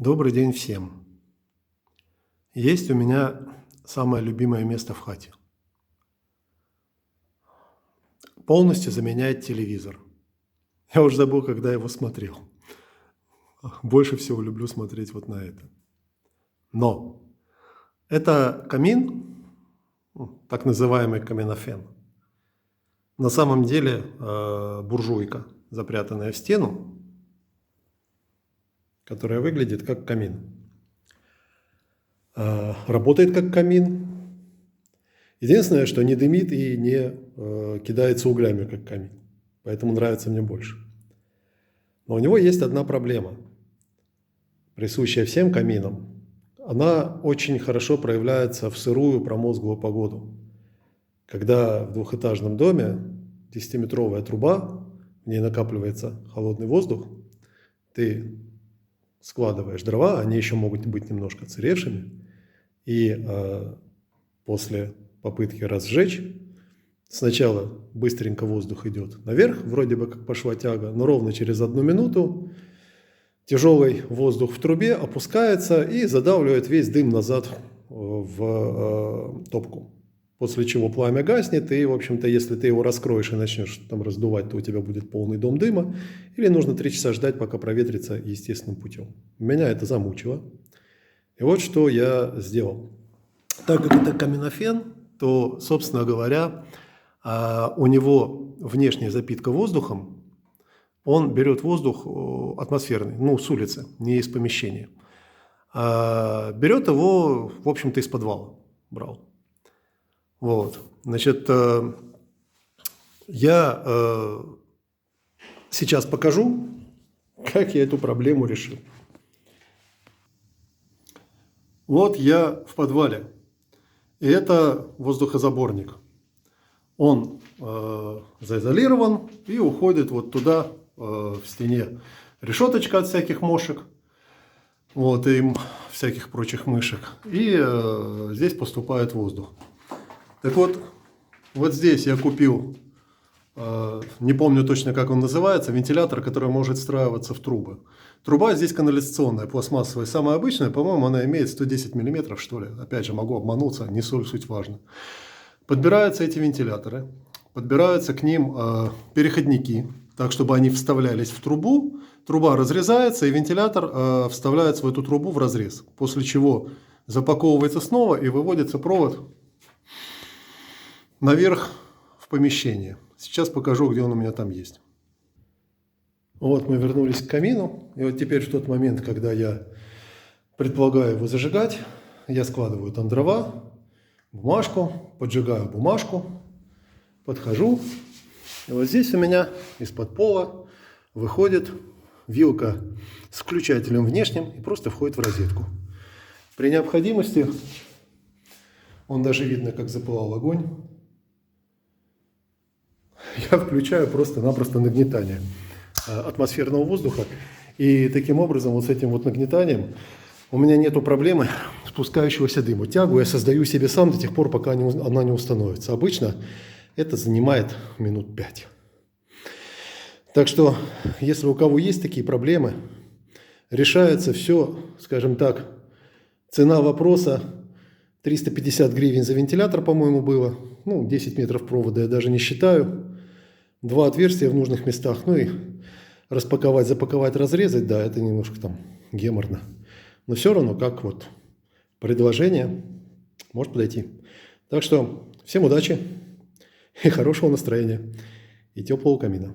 Добрый день всем. Есть у меня самое любимое место в хате. Полностью заменяет телевизор. Я уже забыл, когда его смотрел. Больше всего люблю смотреть вот на это. Но это камин, так называемый каминофен. На самом деле буржуйка, запрятанная в стену, которая выглядит как камин. Работает как камин. Единственное, что не дымит и не кидается углями, как камин. Поэтому нравится мне больше. Но у него есть одна проблема, присущая всем каминам. Она очень хорошо проявляется в сырую промозглую погоду. Когда в двухэтажном доме 10-метровая труба, в ней накапливается холодный воздух, ты складываешь дрова, они еще могут быть немножко отсыревшими, и после попытки разжечь, сначала быстренько воздух идет наверх, вроде бы как пошла тяга, но ровно через 1 минуту тяжелый воздух в трубе опускается и задавливает весь дым назад в топку. После чего пламя гаснет, и, в общем-то, если ты его раскроешь и начнешь там раздувать, то у тебя будет полный дом дыма, или нужно 3 часа ждать, пока проветрится естественным путем. Меня это замучило. И вот что я сделал. Так как это каминофен, то, собственно говоря, у него внешняя запитка воздухом, он берет воздух атмосферный, с улицы, не из помещения. Берет его, в общем-то, из подвала брал. Вот, значит, я сейчас покажу, как я эту проблему решил. Вот я в подвале, и это воздухозаборник. Он заизолирован и уходит вот туда, в стене, решеточка от всяких мошек, вот, и всяких прочих мышек. И здесь поступает воздух. Так вот, вот здесь я купил, не помню точно, как он называется, вентилятор, который может встраиваться в трубы. Труба здесь канализационная, пластмассовая, самая обычная, по-моему, она имеет 110 мм, что ли. Опять же, могу обмануться, не суть важно. Подбираются эти вентиляторы, подбираются к ним переходники, так, чтобы они вставлялись в трубу. Труба разрезается, и вентилятор вставляется в эту трубу в разрез. После чего запаковывается снова и выводится провод наверх в помещение. Сейчас покажу, где он у меня там есть. Вот мы вернулись к камину. И вот теперь в тот момент, когда я предполагаю его зажигать, я складываю там дрова, бумажку, поджигаю бумажку, подхожу. И вот здесь у меня из-под пола выходит вилка с включателем внешним и просто входит в розетку. При необходимости, он даже видно, как запылал огонь, я включаю просто-напросто нагнетание атмосферного воздуха. И таким образом, вот с этим вот нагнетанием, у меня нету проблемы спускающегося дыма. Тягу я создаю себе сам до тех пор, пока она не установится. Обычно это занимает минут 5. Так что, если у кого есть такие проблемы, решается все, скажем так, цена вопроса 350 гривен за вентилятор, по-моему, было. 10 метров провода я даже не считаю. 2 отверстия в нужных местах. И распаковать, запаковать, разрезать, да, это немножко там геморно. Но все равно, как вот предложение, может подойти. Так что всем удачи и хорошего настроения, и теплого камина.